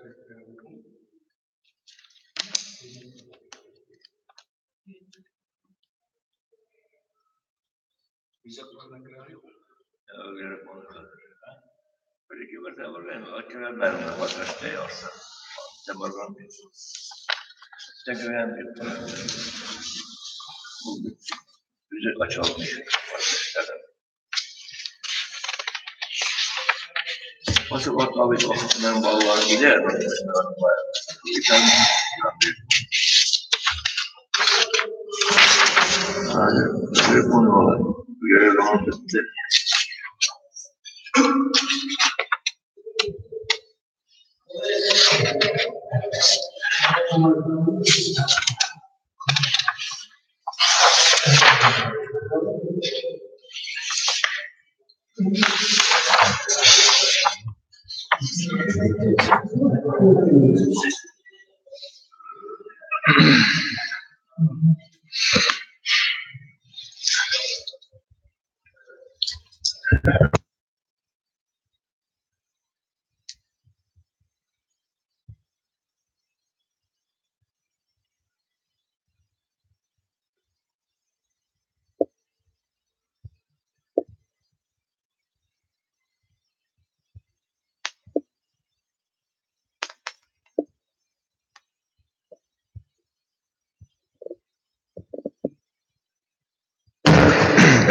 Bisa Tuhan agrari. Perché guarda, vorremmo che la bella quattro steorsa. Siamo pronti. Stai grande. Bisogna facciamo posso portare un po' di idea perché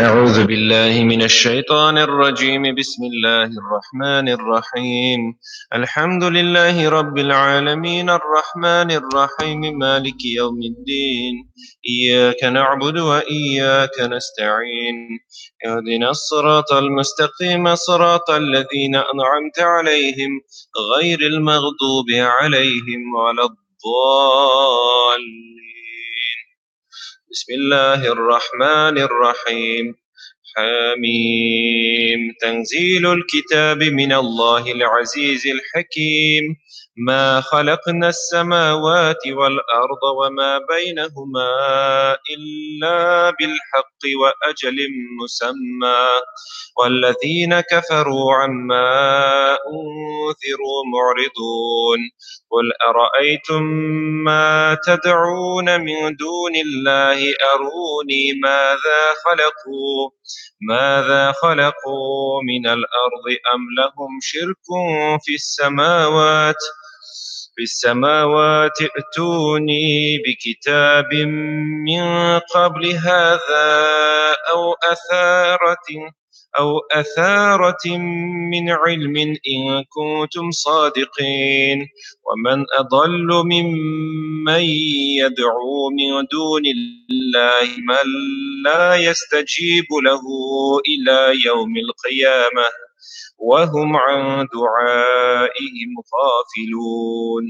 أعوذ بالله من الشيطان الرجيم بسم الله الرحمن الرحيم الحمد لله رب العالمين الرحمن الرحيم مالك يوم الدين إياك نعبد وإياك نستعين اهدنا الصراط المستقيم صراط الذين أنعمت عليهم غير المغضوب عليهم ولا الضالين بسم الله الرحمن الرحيم حميم تنزيل الكتاب من الله العزيز الحكيم ما خلقنا السماوات والأرض وما بينهما إلا بالحق وأجل مسمى والذين كفروا عما أنذروا معرضون قل أرأيتم ما تدعون من دون الله أروني ماذا خلقوا من الأرض أم لهم شرك في السماوات ائتوني بكتاب من قبل هذا أو أثارة من علم إن كنتم صادقين ومن أضل ممن يدعو من دون الله من لا يستجيب له إلى يوم القيامة وهم عن دعائهم غافلون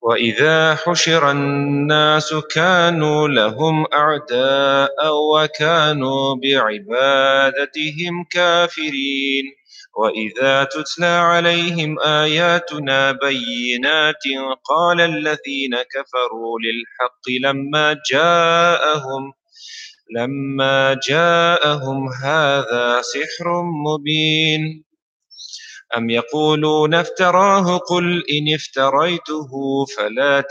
وإذا حشر الناس كانوا لهم أعداء وكانوا بعبادتهم كافرين وإذا تتلى عليهم آياتنا بينات قال الذين كفروا للحق لما جاءهم هذا سحر مبين أم يقولون افتراه قل إن افتريته فلا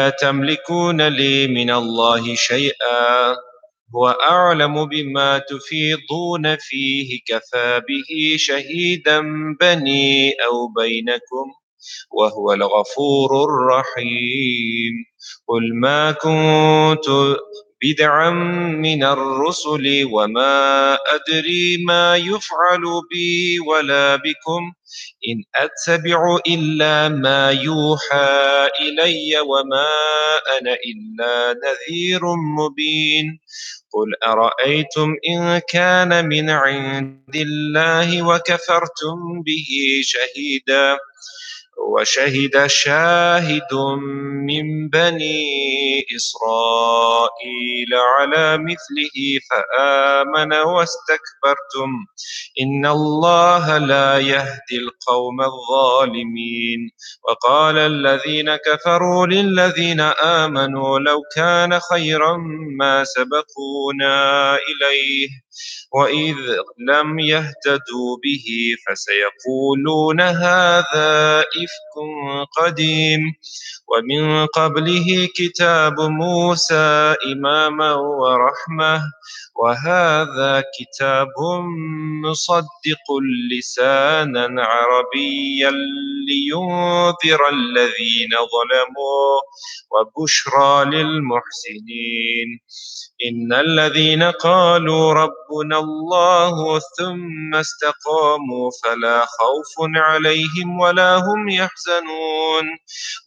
تملكون لي من الله شيئا هو أعلم بما تفيضون فيه كفى به شهيدا بيني أو بينكم وهو الغفور الرحيم قل ما كنت بدعا من الرسل وما أدري ما يفعل بي ولا بكم إن أتبع إلا ما يوحى إلي وما أنا إلا نذير مبين قل أرأيتم إن كان من عند الله وكفرتم به وشهد شاهد من بني بني إسرائيل على مثله فآمن واستكبرتم إن الله لا يهدي القوم الظالمين. وقال الذين كفروا للذين آمنوا لو كان خيرا ما سبقونا إليه وإذ لم يهتدوا به فسيقولون هذا إفك قديم. ومن قبله كتاب موسى إماما ورحمة وهذا كتاب مصدق لسانا عربيا لينذر الذين ظلموا وبشرى للمحسنين. إن الذين قالوا ربنا الله ثم استقاموا فلا خوف عليهم ولا هم يحزنون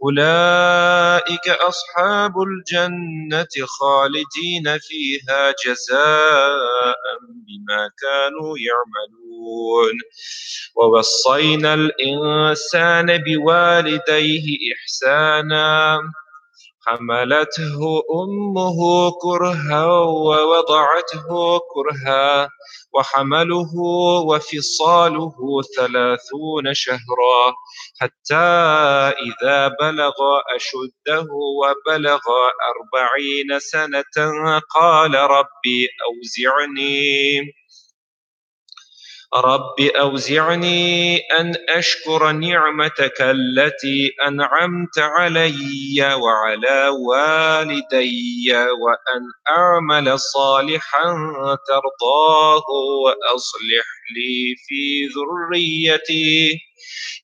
أولئك أصحاب الجنة خالدين فيها جزاء بما كانوا يعملون. ووصينا الإنسان بوالديه إحسانا حملته أمه كرها ووضعته كرها وحمله وفصاله 30 شهرا حتى إذا بلغ أشده وبلغ 40 سنة قال رب أوزعني أن أشكر نعمتك التي أنعمت علي وعلى والدي وأن أعمل صالحا ترضاه وأصلح لي في ذريتي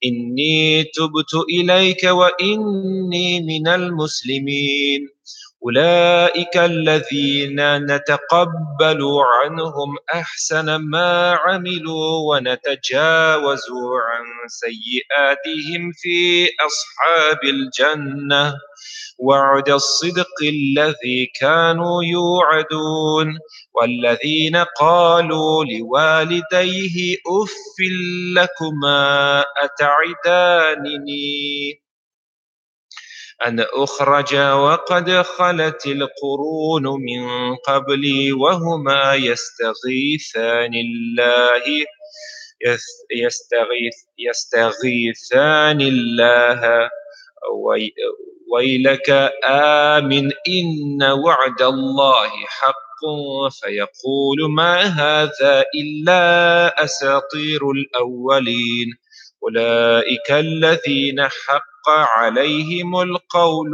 إني تبت إليك وإني من المسلمين. أولئك الذين نتقبل عنهم أحسن ما عملوا ونتجاوز عن سيئاتهم في أصحاب الجنة وعد الصدق الذي كانوا يوعدون. والذين قالوا لوالديه أف لكما أتعدانني أن أخرج وقد خلت القرون من قبلي وهما يستغيثان الله ويلك آمن إن وعد الله حق فيقول ما هذا إلا أساطير الأولين. أولئك الذين حق عليهم القول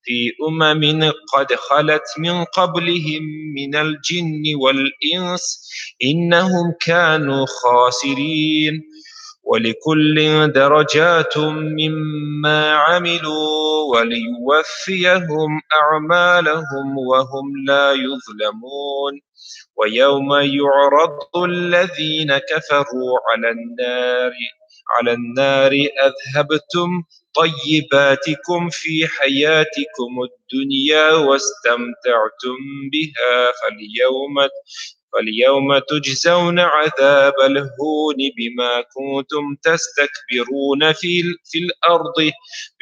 في أمم قد خلت من قبلهم من الجن والإنس إنهم كانوا خاسرين. ولكل درجات مما عملوا وليوفيهم أعمالهم وهم لا يظلمون. ويوم يعرض الذين كفروا على النار أذهبتم طيباتكم في حياتكم الدنيا واستمتعتم بها فاليوم تجزون عذاب الهون بما كنتم تستكبرون في الأرض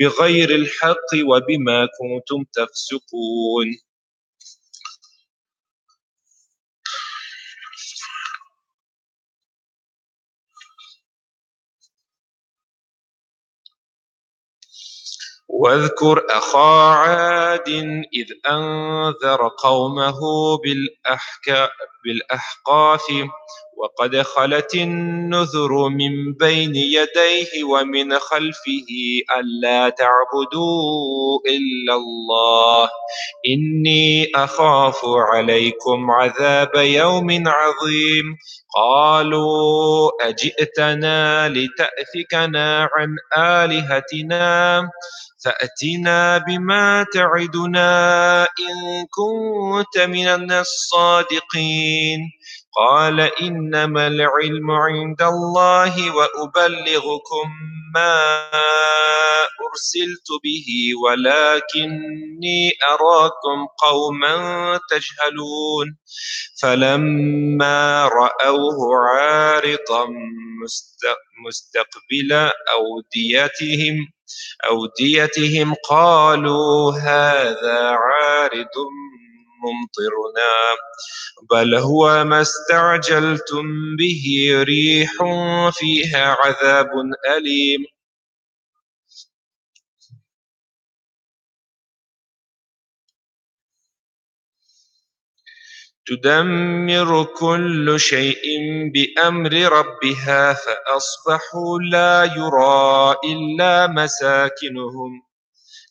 بغير الحق وبما كنتم تفسقون. واذكر أخا عاد إذ أنذر قومه بالأحقاف وقد خلت النذر من بين يديه ومن خلفه ألا تعبدوا إلا الله إني أخاف عليكم عذاب يوم عظيم. قالوا أجئتنا لتأفكنا عن آلهتنا فأتنا بما تعدنا إن كنت من الصادقين. قال إنما العلم عند الله وأبلغكم ما أرسلت به ولكني أراكم قوما تجهلون فلما رأوه عارضا مستقبل أوديتهم قالوا هذا عارض ممطرنا بل هو ما استعجلتم به ريح فيها عذاب أليم تدمر كل شيء بأمر ربها فأصبحوا لا يرى إلا مساكنهم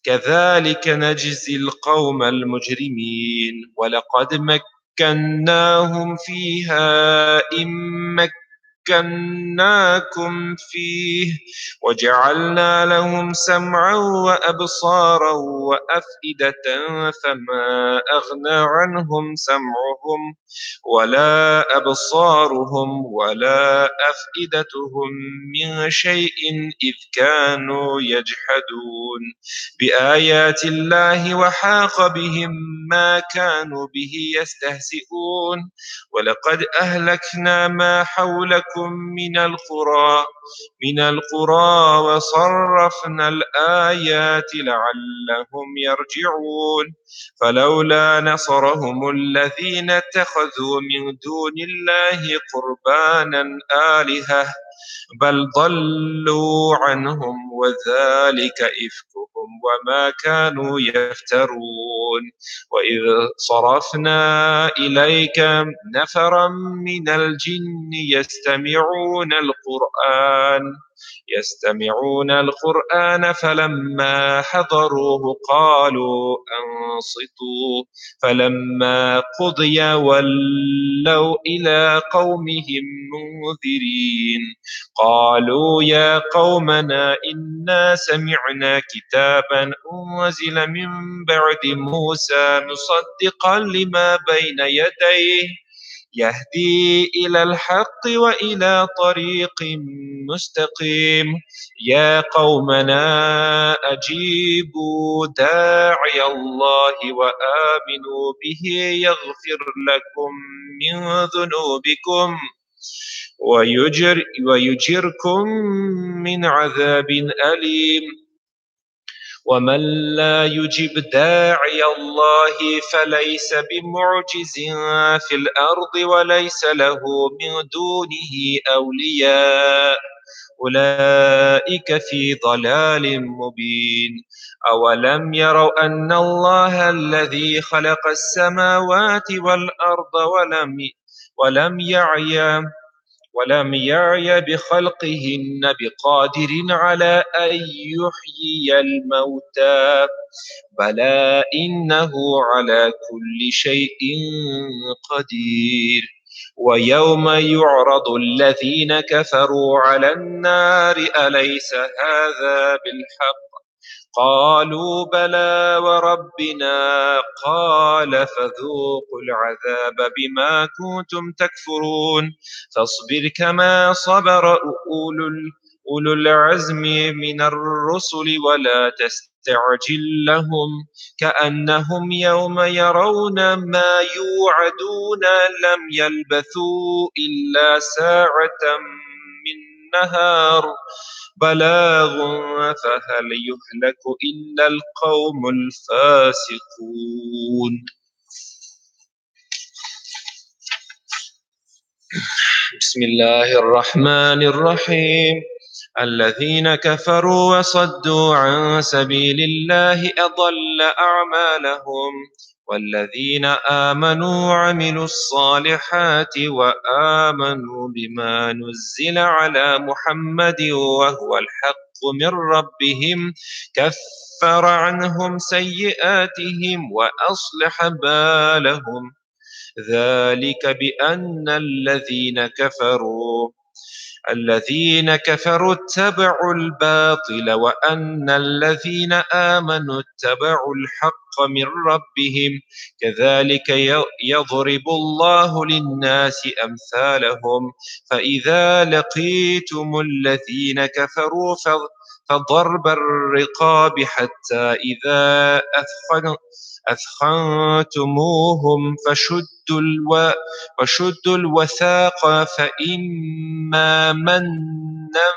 كذلك نجزي القوم المجرمين ولقد مكناهم فيها إن مكناكم فيه وجعلنا لهم سمعا وأبصارا وأفئدة فما أغنى عنهم سمعهم ولا أبصارهم ولا أفئدتهم من شيء إذ كانوا يجحدون بآيات الله وحاق بهم ما كانوا به يستهزئون ولقد أهلكنا ما حولكم من القرى وصرفنا الآيات لعلهم يرجعون فلولا نصرهم الذين اتخذوا من دون الله قربانا آلهة بل ضلوا عنهم وذلك إفكهم وما كانوا يفترون وإذ صرفنا إليك نفرا من الجن يستمعون القرآن فلما حضروه قالوا أنصتوا فلما قضي ولوا إلى قومهم منذرين قالوا يا قومنا إنا سمعنا كتابا أنزل من بعد موسى مصدقا لما بين يديه يهدي إلى الحق وإلى طريق مستقيم يا قومنا أجيبوا داعي الله وآمنوا به يغفر لكم من ذنوبكم ويجركم من عذاب أليم ومن لا يجب داعي الله فليس بمعجز في الأرض وليس له من دونه أولياء أولئك في ضلال مبين أولم يروا أن الله الذي خلق السماوات والأرض ولم يعي بخلقهن بقادر على أن يحيي الموتى بلى إنه على كل شيء قدير ويوم يعرض الذين كفروا على النار أليس هذا بالحق قالوا بلى وربنا قال فذوقوا العذاب بما كنتم تكفرون فاصبر كما صبر أولو العزم من الرسل ولا تستعجل لهم كأنهم يوم يرون ما يوعدون لم يلبثوا إلا ساعة من نهار بلاغ فهل يهلك إلا القوم الفاسقون بسم الله الرحمن الرحيم الذين كفروا وصدوا عن سبيل الله أضل أعمالهم والذين آمنوا وعملوا الصالحات وآمنوا بما نزل على محمد وهو الحق من ربهم كفر عنهم سيئاتهم وأصلح بالهم ذلك بأن الذين كفروا الذين كفروا اتبعوا الباطل وأن الذين آمنوا اتبعوا الحق من ربهم كذلك يضرب الله للناس أمثالهم فإذا لقيتم الذين كفروا فضرب الرقاب حتى إذا أثخنتموهم فشدوا الوثاق فإما منا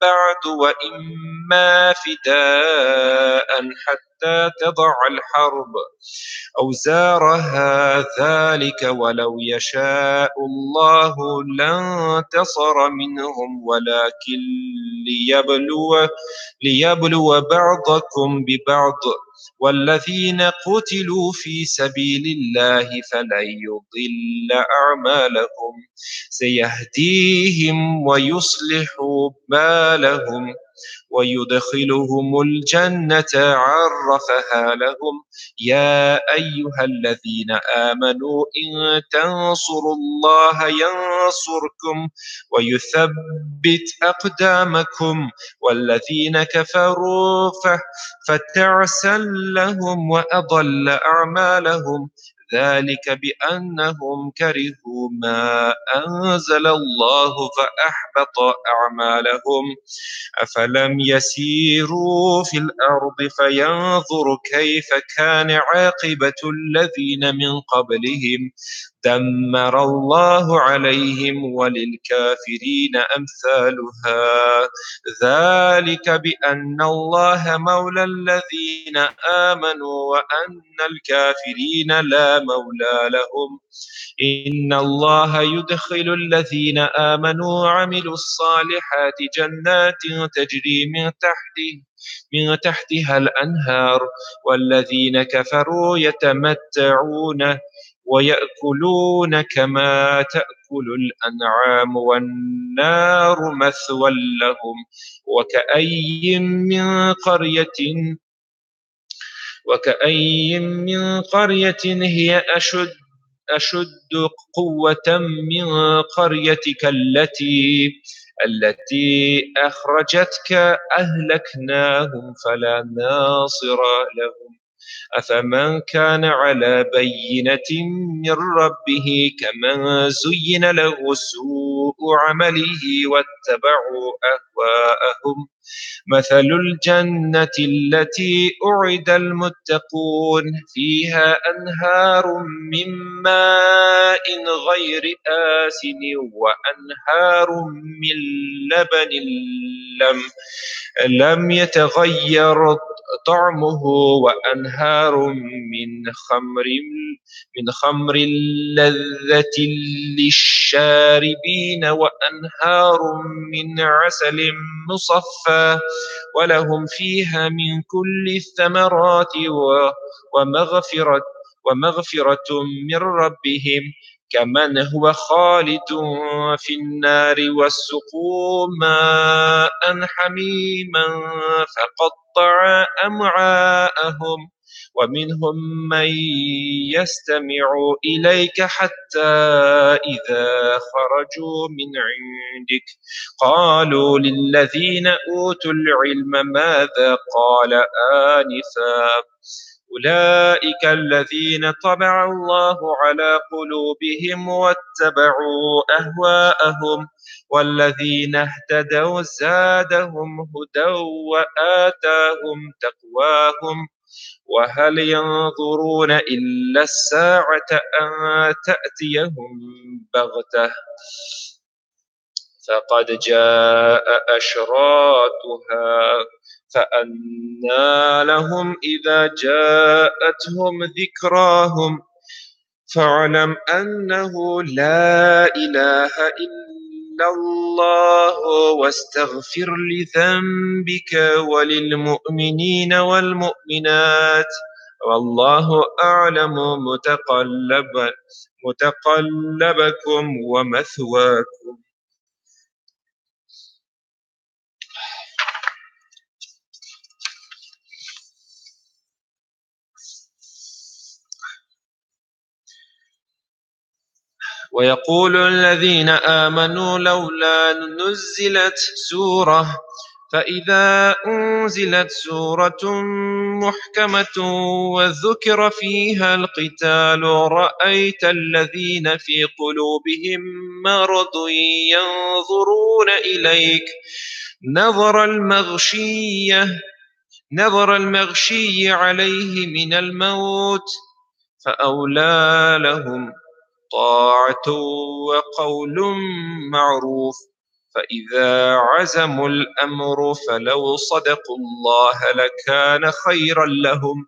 بعد وإما فداء حتى تضع الحرب أوزارها ذلك ولو يشاء الله لانتصر منهم ولكن ليبلو بعضكم ببعض والذين قتلوا في سبيل الله فلن يضل أعمالهم سيهديهم ويصلح بالهم ويدخلهم الجنة عرفها لهم يا أيها الذين آمنوا إن تنصروا الله ينصركم ويثبت أقدامكم والذين كفروا فتعسا لهم وأضل أعمالهم ذلك بأنهم كرهوا ما أنزل الله فأحبط أعمالهم أفلم يسيروا في الأرض فينظروا كيف كان عاقبة الذين من قبلهم دمر الله عليهم وللكافرين أمثالها ذلك بأن الله مولى الذين آمنوا وأن الكافرين لا مولى لهم إن الله يدخل الذين آمنوا وعملوا الصالحات جنات تجري من تحتها الأنهار والذين كفروا يتمتعون ويأكلون كما تأكل الأنعام والنار مثوى لهم وكأي من قرية هي أشد قوة من قريتك التي أخرجتك أهلكناهم فلا ناصر لهم أفمن كان على بينة من ربه كمن زين له سوء عمله واتبعوا أهواءهم مثل الجنة التي أعد المتقون فيها أنهار من ماء غير آسن وأنهار من لبن لم يتغير طعمه وأنهار من خمر لذة للشاربين وأنهار من عسل مصفى ولهم فيها من كل الثمرات ومغفرة من ربهم كمن هو خالد في النار وسقوا ماء حميما فقطع أمعاءهم ومنهم من يستمع إليك حتى إذا خرجوا من عندك قالوا للذين أوتوا العلم ماذا قال آنفا أولئك الذين طبع الله على قلوبهم واتبعوا أهواءهم والذين اهتدوا زادهم هدى وآتاهم تقواهم وهل ينظرون إلا الساعة أن تأتيهم بغتة فقد جاء أشراطها فأنى لهم إذا جاءتهم ذكراهم فاعلم أنه لا إله إلا الله واستغفر لذنبك وللمؤمنين والمؤمنات والله أعلم متقلبكم ومثواكم. ويقول الذين آمنوا لولا نزلت سورة فإذا أنزلت سورة محكمة وذكر فيها القتال رأيت الذين في قلوبهم مرض ينظرون إليك نظر المغشي عليه من الموت فأولى لهم طاعة وقول معروف فإذا عزموا الأمر فلو صدقوا الله لكان خيرا لهم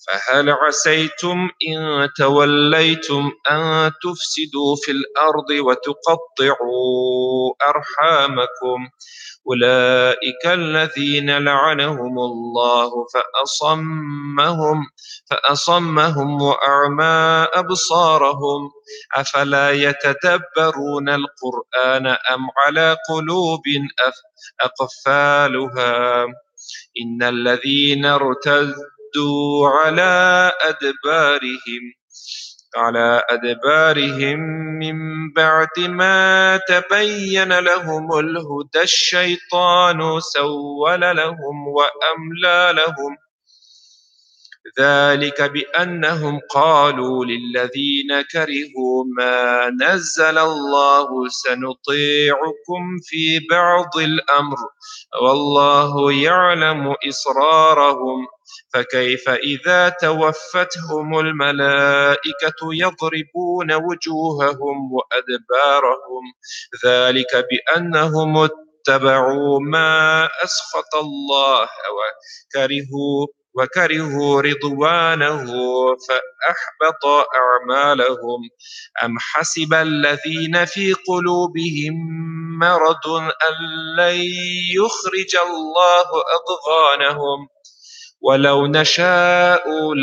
فهل عسيتم إن توليتم أن تفسدوا في الأرض وتقطعوا أرحامكم أولئك الذين لعنهم الله فأصمهم وأعمى أبصارهم أفلا يتدبرون القرآن أم على قلوب أقفالها إن الذين ارتدوا على أدبارهم من بعد ما تبين لهم الهدى الشيطان سول لهم وأملى لهم ذلك بأنهم قالوا للذين كرهوا ما نزل الله سنطيعكم في بعض الأمر والله يعلم إسرارهم فكيف إذا توفتهم الملائكة يضربون وجوههم وأدبارهم ذلك بأنهم اتبعوا ما أسخط الله وكرهوا رضوانه فأحبط أعمالهم أم حسب الذين في قلوبهم مرض أن لن يخرج الله أضغانهم ولو نشاء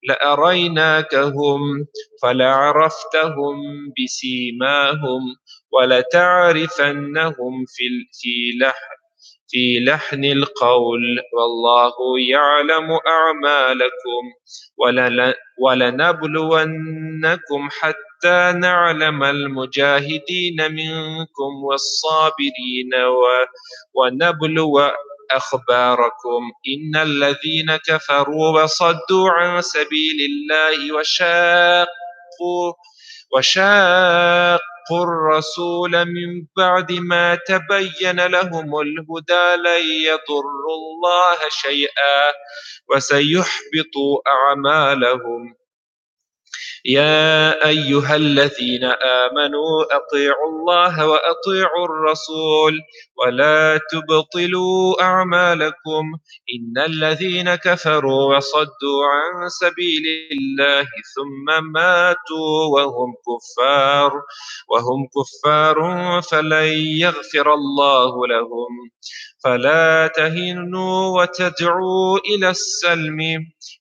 لأريناكهم فلعرفتهم بسيماهم ولتعرفنهم في لحن القول والله يعلم أعمالكم ولنبلونكم حتى نعلم المجاهدين منكم والصابرين ونبلو أخباركم إن الذين كفروا وصدوا عن سبيل الله وشاقوا الرسول من بعد ما تبين لهم الهدى لن يضروا الله شيئا وسيحبط أعمالهم يا أيها الذين آمنوا أطيعوا الله وأطيعوا الرسول ولا تبطلوا أعمالكم إن الذين كفروا وصدوا عن سبيل الله ثم ماتوا وهم كفار فلن يغفر الله لهم فلا تهنوا وتدعوا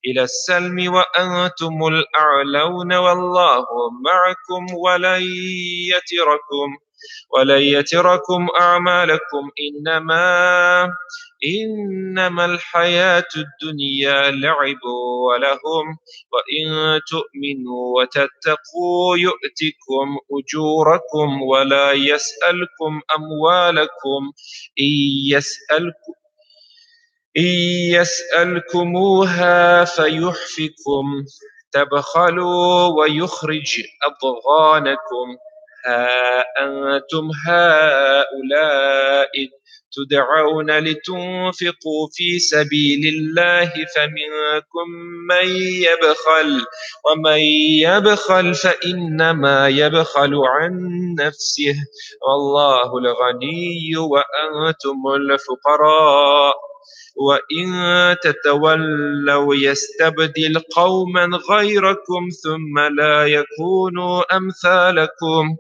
إلى السلم وأنتم الأعلون والله معكم ولن يتركم أعمالكم إنما الحياة الدنيا لعب ولهم وإن تؤمنوا وتتقوا يؤتكم أجوركم ولا يسألكم أموالكم إن يسألكموها فيحفكم تبخلوا ويخرج أضغانكم ها أنتم هؤلاء تدعون لتنفقوا في سبيل الله فمنكم من يبخل ومن يبخل فإنما يبخل عن نفسه والله الغني وأنتم الفقراء وإن تتولوا يستبدل قوما غيركم ثم لا يكونوا أمثالكم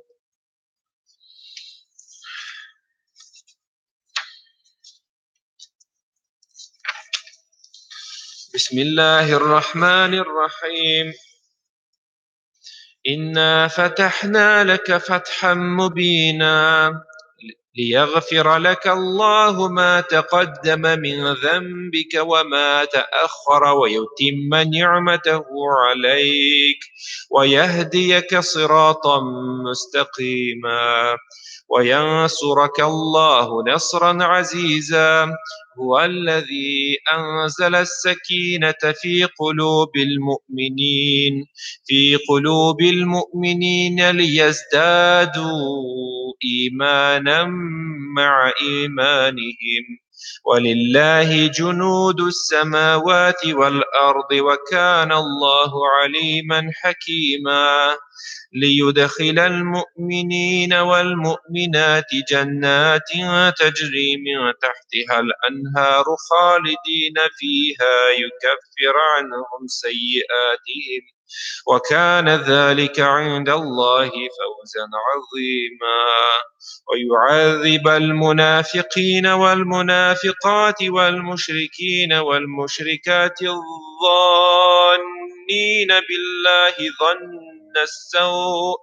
بسم الله الرحمن الرحيم إنا فتحنا لك فتحا مبينا ليغفر لك الله ما تقدم من ذنبك وما تأخر ويتم نعمته عليك ويهديك صراطا مستقيما وينصرك الله نصرا عزيزا. هو الذي أنزل السكينة في قلوب المؤمنين ليزدادوا إيمانا مع إيمانهم. ولله جنود السماوات والأرض وكان الله عليما حكيما. ليدخل المؤمنين والمؤمنات جنات تجري من تحتها الأنهار خالدين فيها يكفر عنهم سيئاتهم وكان ذلك عند الله فوزا عظيما. ويعذب المنافقين والمنافقات والمشركين والمشركات الظانين بالله ظن السوء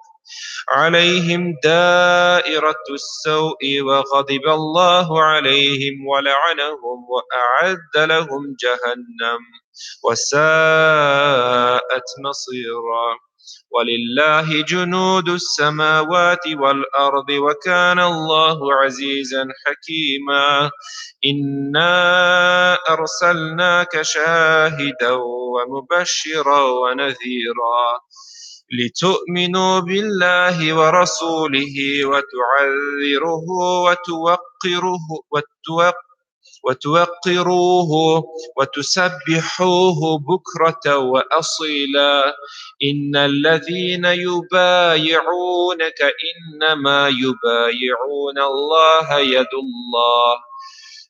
عليهم دائرة السوء وغضب الله عليهم ولعنهم وأعد لهم جهنم وساءت مصيرا. ولله جنود السماوات والأرض وكان الله عزيزا حكيما. إنا أرسلناك شاهدا ومبشرا ونذيرا لتؤمنوا بالله ورسوله وتعذروه وتوقروه وتسبحوه بكرة وأصيلا. إن الذين يبايعونك إنما يبايعون الله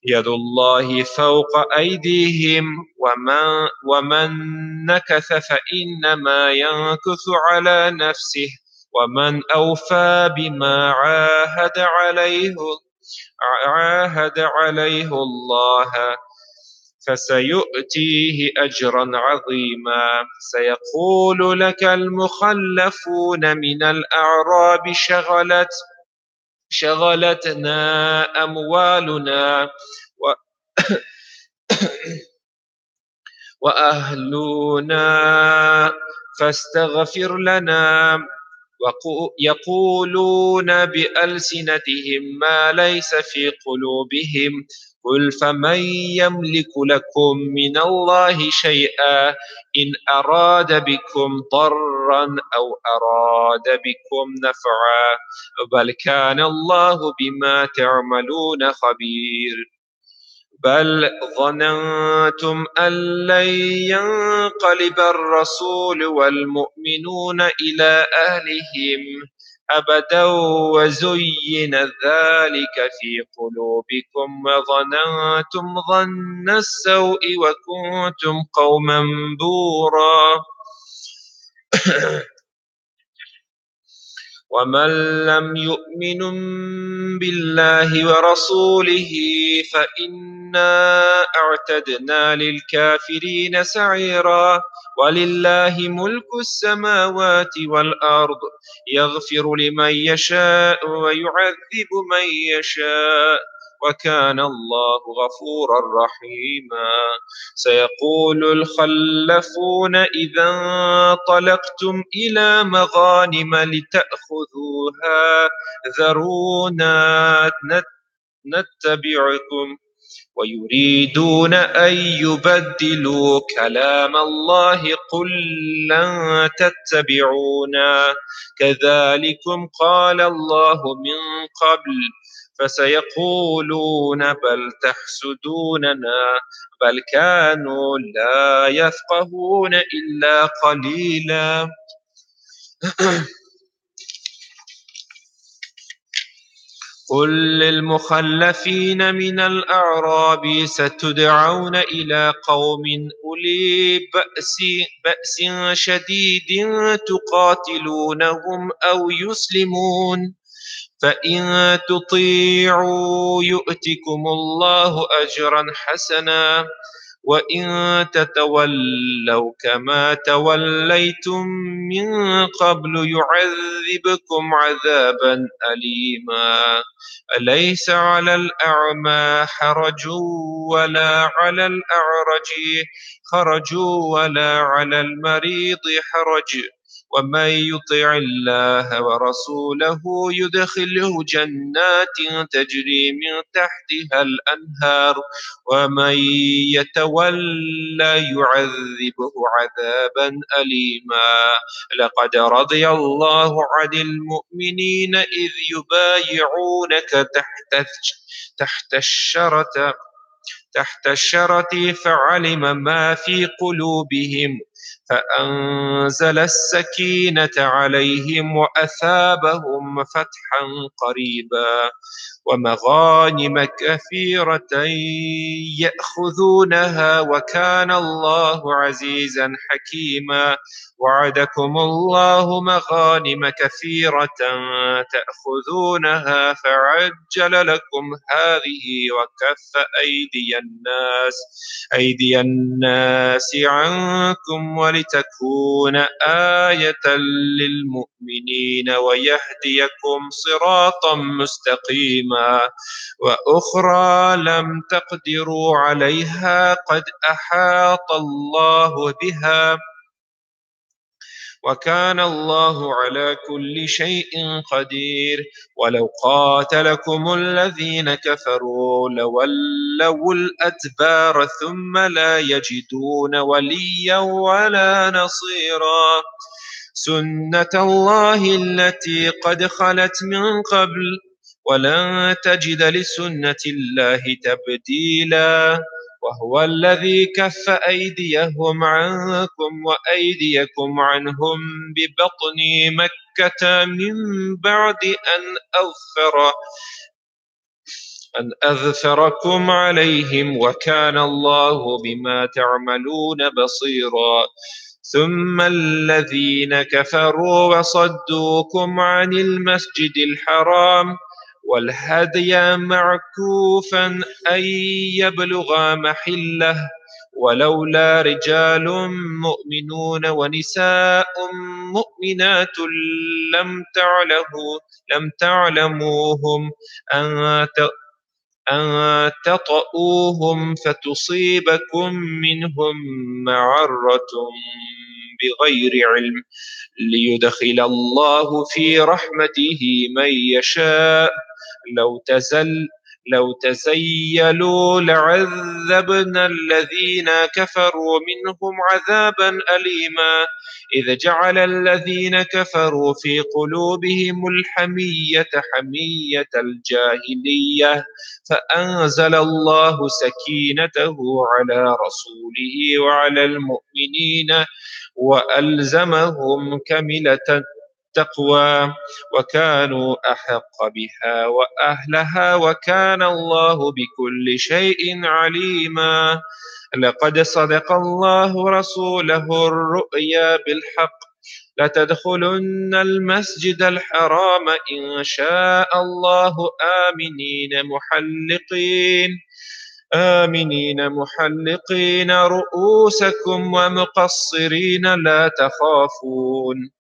يد الله فوق أيديهم ومن نكث فإنما ينكث على نفسه ومن أوفى بما عاهد عليه الله فسيؤتيه أجرا عظيما. سيقول لك المخلفون من الأعراب شغلتنا أموالنا وأهلنا فاستغفر لنا يقولون بألسنتهم ما ليس في قلوبهم قل فمن يملك لكم من الله شيئا إن أراد بكم ضرا أو أراد بكم نفعا بل كان الله بما تعملون خبير. بل ظننتم أن لن ينقلب الرسول والمؤمنون إلى أهلهم أبدا وزين ذلك في قلوبكم وظننتم ظن السوء وكنتم قوما بورا. ومن لم يؤمن بالله ورسوله فإنا أعتدنا للكافرين سعيرا. ولله ملك السماوات والأرض يغفر لمن يشاء ويعذب من يشاء وكان الله غفورا رحيما. سيقول الخلفون إذا انطلقتم إلى مغانم لتأخذوها ذرونا نتبعكم ويريدون أن يبدلوا كلام الله قل لن تتبعونا كذلكم قال الله من قبل فسيقولون بل تحسدوننا بل كانوا لا يفقهون إلا قليلا. قل للمخلفين من الأعراب ستدعون إلى قوم أولي بأس شديد تقاتلونهم أو يسلمون فإن تطيعوا يؤتكم الله أجرا حسنا وإن تتولوا كما توليتم من قبل يعذبكم عذابا أليما أليس على الأعمى حرج ولا على الأعرج خرج ولا على المريض حرج ومن يطع الله ورسوله يدخله جنات تجري من تحتها الأنهار ومن يتولى يعذبه عذابا أليما لقد رضي الله عن المؤمنين إذ يبايعونك تحت الشرة فعلم ما في قلوبهم فأنزل السكينة عليهم وأثابهم فتحا قريبا ومغانم كثيرة يأخذونها وكان الله عزيزا حكيما وعدكم الله مغانم كثيرة تأخذونها فعجل لكم هذه وكف أيدي الناس عنكم ولتكون آية للمؤمنين ويهديكم صراطا مستقيما وأخرى لم تقدروا عليها قد أحاط الله بها وكان الله على كل شيء قدير ولو قاتلكم الذين كفروا لولوا الأدبار ثم لا يجدون وليا ولا نصيرا سنة الله التي قد خلت من قبل ولن تجد لسنة الله تبديلا وهو الذي كف أيديهم عنكم وأيديكم عنهم ببطن مكة من بعد أن أظفركم عليهم وكان الله بما تعملون بصيرا ثم الذين كفروا وصدوكم عن المسجد الحرام والهدي معكوفا أن يبلغ محله ولولا رجال مؤمنون ونساء مؤمنات لم تعلموهم أن تطؤوهم فتصيبكم منهم معرة بغير علم ليدخل الله في رحمته من يشاء لو تزيلوا لعذبنا الذين كفروا منهم عذابا أليما إذ جعل الذين كفروا في قلوبهم الحمية حمية الجاهلية فأنزل الله سكينته على رسوله وعلى المؤمنين وألزمهم كملة التقوى وكانوا أحق بها وأهلها وكان الله بكل شيء عليما لقد صدق الله رسوله الرؤيا بالحق لتدخلن المسجد الحرام إن شاء الله آمنين محلقين رؤوسكم ومقصرين لا تخافون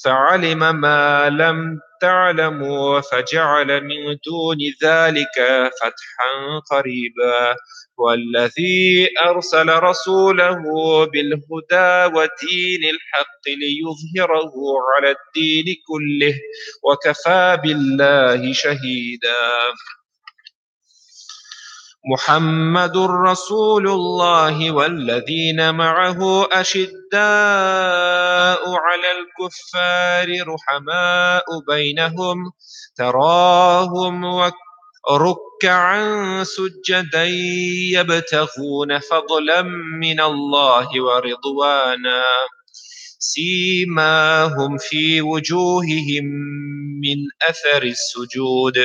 فعلم ما لم تعلموا فجعل من دون ذلك فتحا قريبا والذي أرسل رسوله بالهدى ودين الحق ليظهره على الدين كله وكفى بالله شهيدا محمد رسول الله والذين معه أشداء على الكفار رحماء بينهم تراهم ركعا سجدا يبتغون فضلا من الله ورضوانا سيماهم في وجوههم من أثر السجود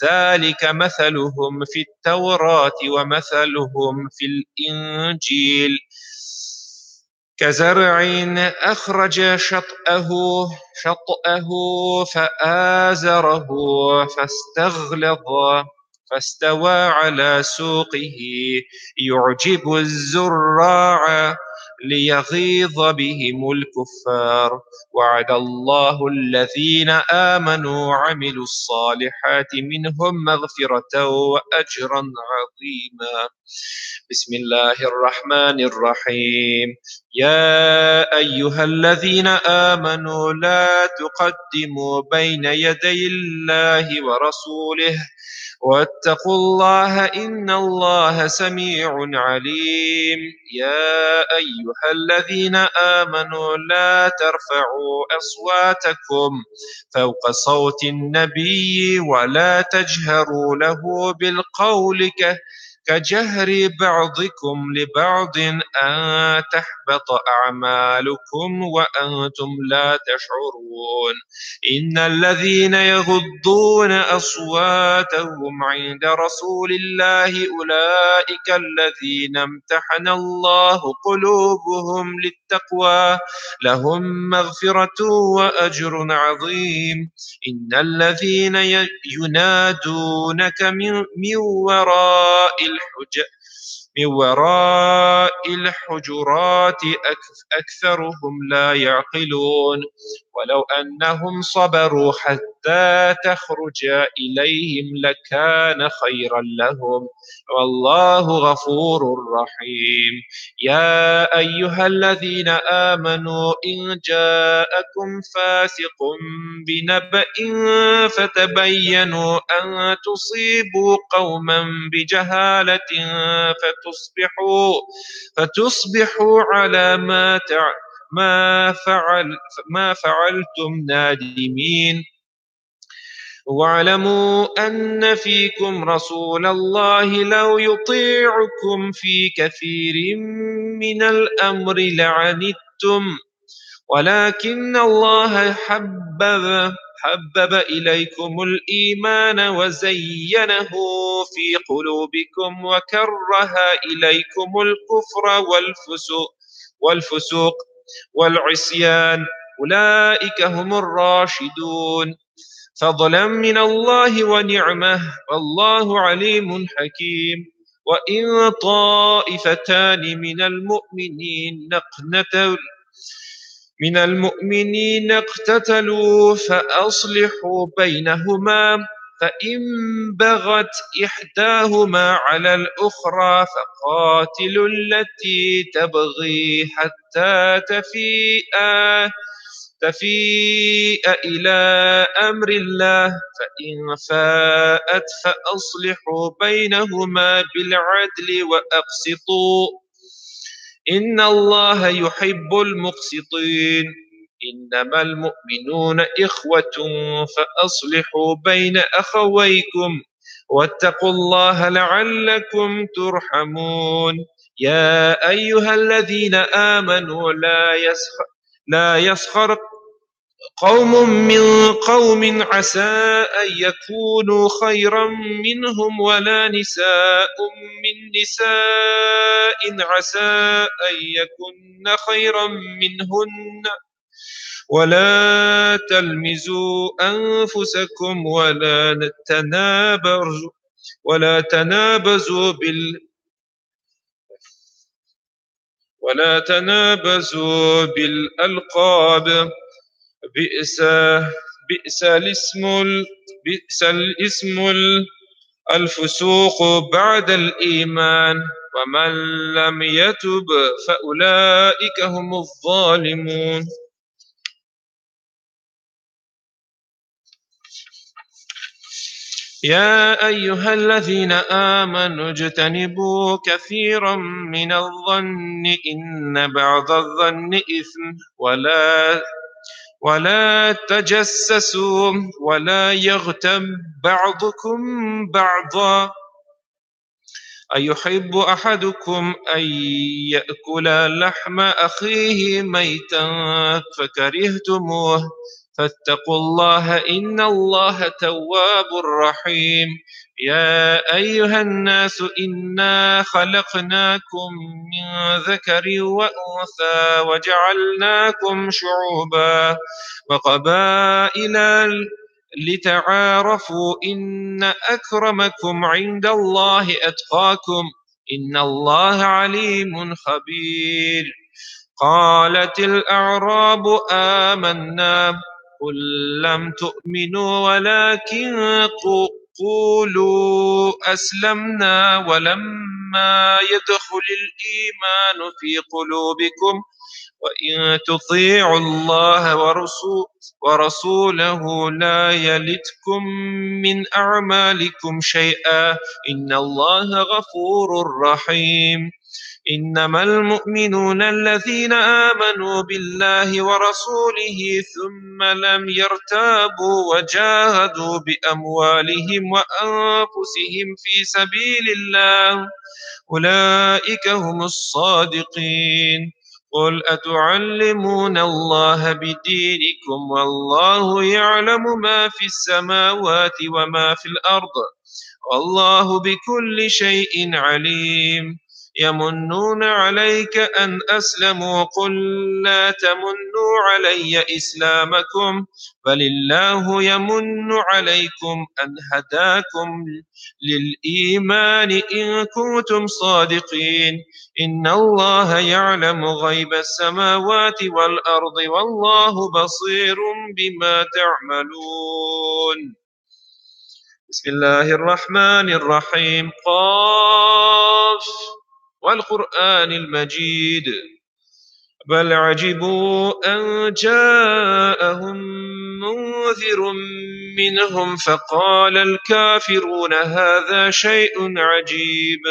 ذلك مثلهم في التوراة ومثلهم في الإنجيل كزرع أخرج شطأه فآزره فاستوى على سوقه يعجب الزراع ليغيظ بهم الكفار وعد الله الذين آمنوا وعملوا الصالحات منهم مغفرة وأجرا عظيما. بسم الله الرحمن الرحيم. يا أيها الذين آمنوا لا تقدموا بين يدي الله ورسوله واتقوا الله إن الله سميع عليم. يا أيها الذين آمنوا لا ترفعوا أصواتكم فوق صوت النبي ولا تجهروا له بالقول كجهر بعضكم لبعض أن تحبط أعمالكم وأنتم لا تشعرون. إن الذين يغضون أصواتهم عند رسول الله أولئك الذين امتحن الله قلوبهم للتقوى لهم مغفرة وأجر عظيم. إن الذين ينادونك من وراء الحجرات أكثرهم لا يعقلون. ولو أنهم صبروا حتى تخرج إليهم لكان خيرا لهم والله غفور رحيم. يا أيها الذين آمنوا إن جاءكم فاسق بنبأ فتبينوا أن تصيبوا قوما بجهالة فتصبحوا على ما فعلتم نادمين. واعلموا أن فيكم رسول الله لو يطيعكم في كثير من الأمر لعنتم ولكن الله حبب إليكم الإيمان وزينه في قلوبكم وكره إليكم الكفر والفسوق والعصيان أولئك هم الراشدون فضلا من الله ونعمه والله عليم حكيم. وإن طائفتان من المؤمنين اقتتلوا فأصلحوا بينهما فإن بغت إحداهما على الأخرى فقاتلوا التي تبغي حتى تفيء إلى أمر الله فإن فاءت فأصلحوا بينهما بالعدل وأقسطوا إن الله يحب المقسطين. إنما المؤمنون إخوة فأصلحوا بين أخويكم واتقوا الله لعلكم ترحمون. يا أيها الذين آمنوا لا يسخر قوم من قوم عسى أن يكونوا خيرا منهم ولا نساء من نساء عسى أن يكن خيرا منهن ولا تلمزوا أنفسكم ولا تنابزوا بالألقاب بئس الاسم الفسوق بعد الإيمان ومن لم يتب فأولئك هم الظالمون. يا أيها الذين آمنوا اجتنبوا كثيرا من الظن إن بعض الظن إثم ولا تجسسوا ولا يغتب بعضكم بعضا أيحب أحدكم أن يأكل لحم أخيه ميتا فكرهتموه فاتقوا الله إن الله تواب رحيم. يا أيها الناس إنا خلقناكم من ذكر وأنثى وجعلناكم شعوبا وقبائل لتعارفوا إن أكرمكم عند الله أتقاكم إن الله عليم خبير. قالت الأعراب آمنا قل لم تؤمنوا ولكن قولوا أسلمنا ولما يدخل الإيمان في قلوبكم وإن تطيعوا الله ورسوله لا يلتكم من أعمالكم شيئا إن الله غفور رحيم. إنما المؤمنون الذين آمنوا بالله ورسوله ثم لم يرتابوا وجاهدوا بأموالهم وأنفسهم في سبيل الله أولئك هم الصادقين. قل أتعلمون الله بدينكم والله يعلم ما في السماوات وما في الأرض والله بكل شيء عليم. يمنون عليك أن أسلموا قل لا تمنوا علي إسلامكم بل الله يمن عليكم أن هداكم للإيمان إن كنتم صادقين. إن الله يعلم غيب السماوات والأرض والله بصير بما تعملون. بسم الله الرحمن الرحيم. قاف والقرآن المجيد بل عجبوا أن جاءهم منذر منهم فقال الكافرون هذا شيء عجيب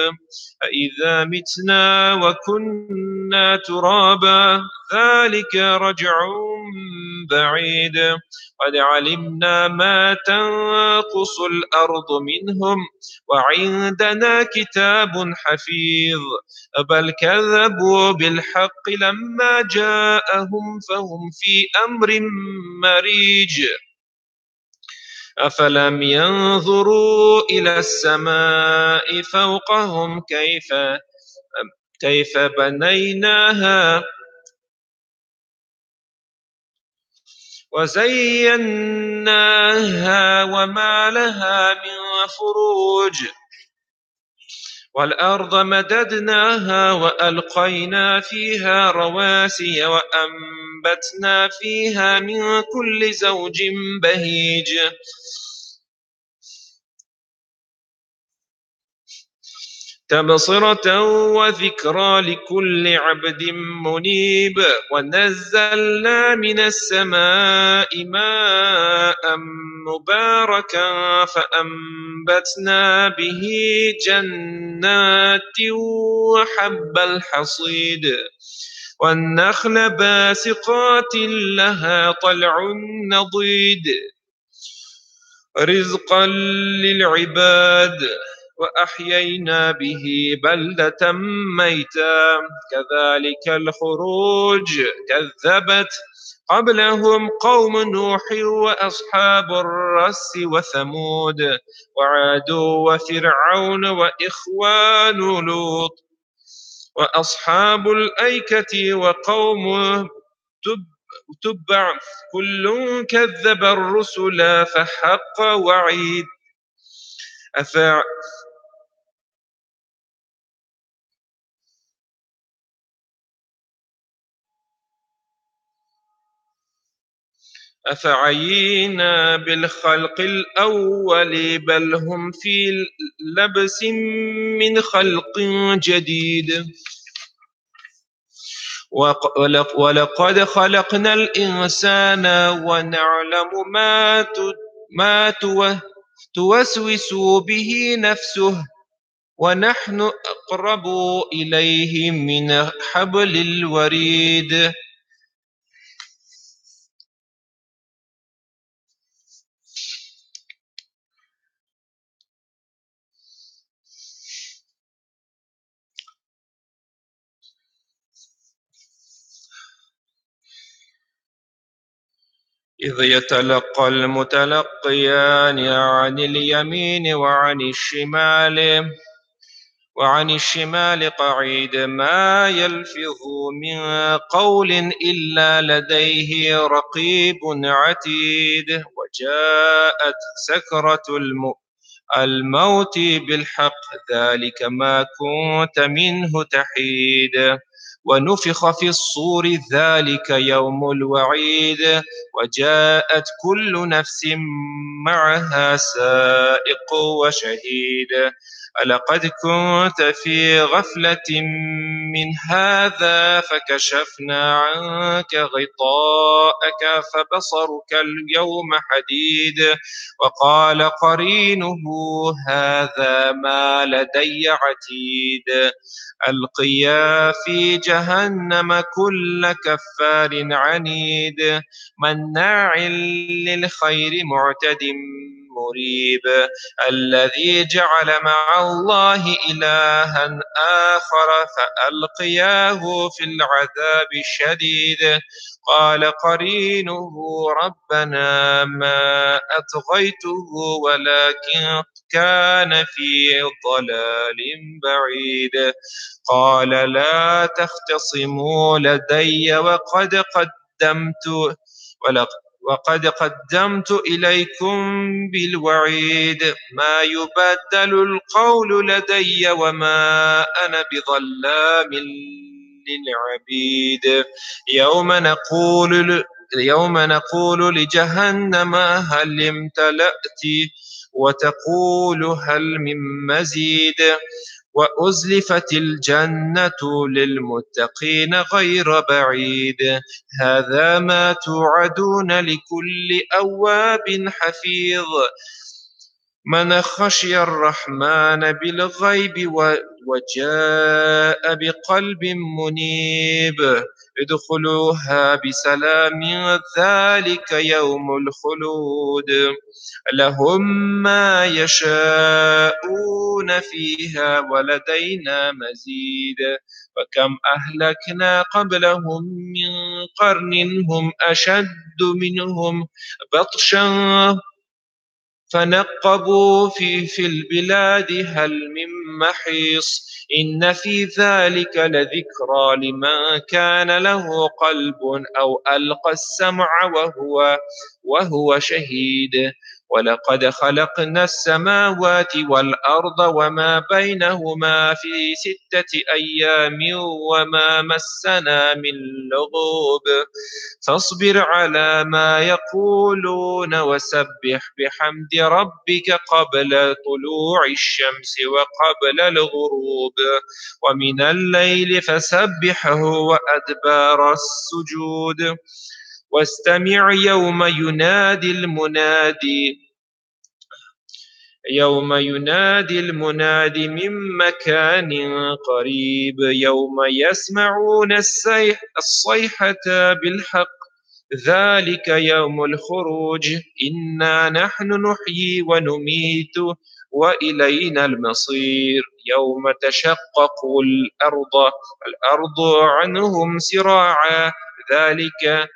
أإذا متنا وكنا ترابا ذلك رجع بعيد قد علمنا ما تنقص الأرض منهم وعندنا كتاب حفيظ بل كذبوا بالحق لما جاءهم فهم في أمر مريج أفلم ينظروا إلى السماء فوقهم كيف بنيناها وزيناها وما لها من فروج والأرض مددناها وألقينا فيها رواسي وأنبتنا فيها من كل زوج بهيج تبصرة وذكرى لكل عبد منيب ونزلنا من السماء ماء مباركا فأنبتنا به جنات وحب الحصيد والنخل باسقات لها طلع نضيد رزقا للعباد وأحيينا به بلدة ميتا كذلك الخروج كذبت قبلهم قوم نوح وأصحاب الرس وثمود وعاد وفرعون وإخوان لوط وأصحاب الأيكة وقوم تبع كل كذب الرسل فحق وعيد أفعينا بالخلق الأول بل هم في لبس من خلق جديد ولقد خلقنا الإنسان ونعلم ما توسوس به نفسه ونحن أقرب إليه من حبل الوريد إذ يتلقى المتلقيان عن اليمين وعن الشمال قعيد ما يلفظ من قول إلا لديه رقيب عتيد وجاءت سكرة الموت بالحق ذلك ما كنت منه تحيد ونفخ في الصور ذلك يوم الوعيد وجاءت كل نفس معها سائق وشهيد ألقد كنت في غفلة من هذا فكشفنا عنك غطاءك فبصرك اليوم حديد وقال قرينه هذا ما لدي عتيد ألقيا في جهنم كل كفار عنيد مناع للخير معتد مريب الذي جعل مع الله إلها آخر فألقياه في العذاب الشديد قال قرينه ربنا ما أطغيته ولكن كان في ضلال بعيد قال لا تختصموا لدي وقد قدمت إليكم بالوعيد ما يبدل القول لدي وما أنا بظلام للعبيد يوم نقول لجهنم هل امتلأت وتقول هل من مزيد وأزلفت الجنة للمتقين غير بعيد هذا ما توعدون لكل أواب حفيظ من خشي الرحمن بالغيب وجاء بقلب منيب ادخلوها بسلام ذلك يوم الخلود لهم ما يشاءون فيها ولدينا مزيد وكم أهلكنا قبلهم من قرن هم أشد منهم بطشا فنقبوا في البلاد هل من محيص إن في ذلك لذكرى لمن كان له قلب أو ألقى السمع وهو شهيد ولقد خلقنا السماوات والأرض وما بينهما في 6 أيام وما مسنا من لغوب فاصبر على ما يقولون وسبح بحمد ربك قبل طلوع الشمس وقبل الغروب ومن الليل فسبحه وأدبار السجود واستمع يوم ينادي المنادي من مكان قريب يوم يسمعون الصيحة بالحق ذلك يوم الخروج إنا نحن نحيي ونميت وإلينا المصير يوم تشقق الأرض عنهم سراعا ذلك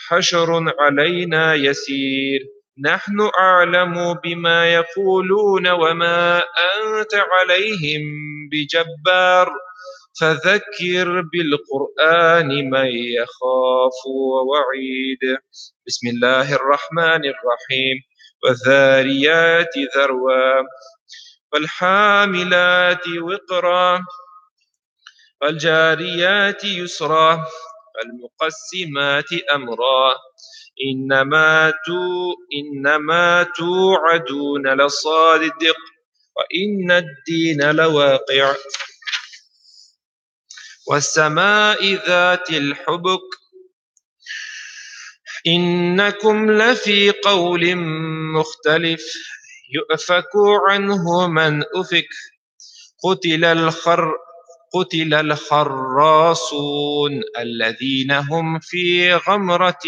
حشر علينا يسير نحن أعلم بما يقولون وما أنت عليهم بجبار فذكر بالقرآن من يخاف وعيد بسم الله الرحمن الرحيم والذاريات ذروا والحاملات وقرا والجاريات يسرا والمقسمات أمرا إنما توعدون لصادق وإن الدين لواقع والسماء ذات الحبك إنكم لفي قول مختلف يؤفك عنه من أفك قتل الخراصون الذين هم في غمرة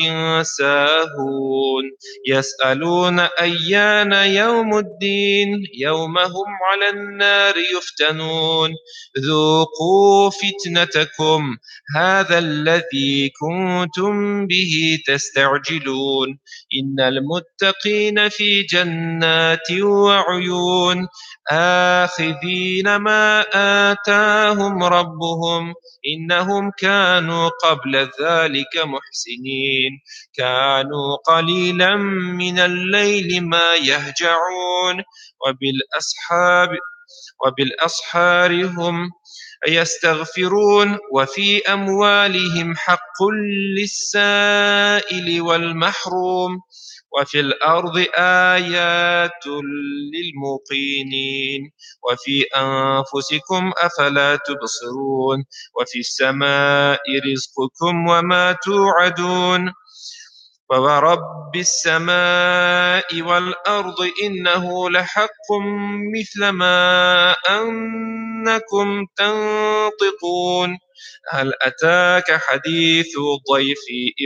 ساهون يسألون أيان يوم الدين يوم هم على النار يفتنون ذوقوا فتنتكم هذا الذي كنتم به تستعجلون إن المتقين في جنات وعيون آخذين ما آتاهم لهم ربهم إنهم كانوا قبل ذلك محسنين كانوا قليلا من الليل ما يهجعون وبالأسحار هم يستغفرون وفي أموالهم حق للسائل والمحروم وفي الأرض آيات للموقنين وفي أنفسكم أفلا تبصرون وفي السماء رزقكم وما توعدون فورب السماء والأرض إنه لحق مثل ما أنكم تنطقون هل أتاك حديث ضيف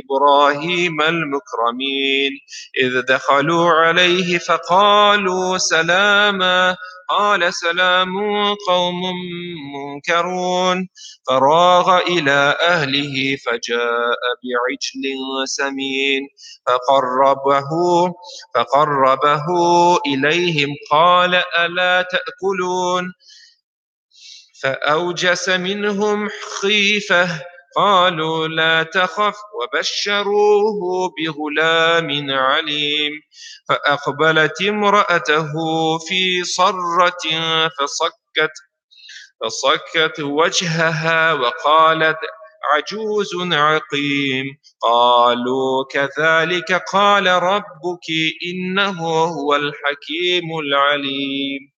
إبراهيم المكرمين إذ دخلوا عليه فقالوا سلاما قال سلام قوم منكرون فراغ إلى أهله فجاء بعجل سمين فقربه إليهم قال ألا تأكلون فأوجس منهم خيفة قالوا لا تخف وبشروه بغلام عليم فأقبلت امرأته في صرة فصكت وجهها وقالت عجوز عقيم قالوا كذلك قال ربك إنه هو الحكيم العليم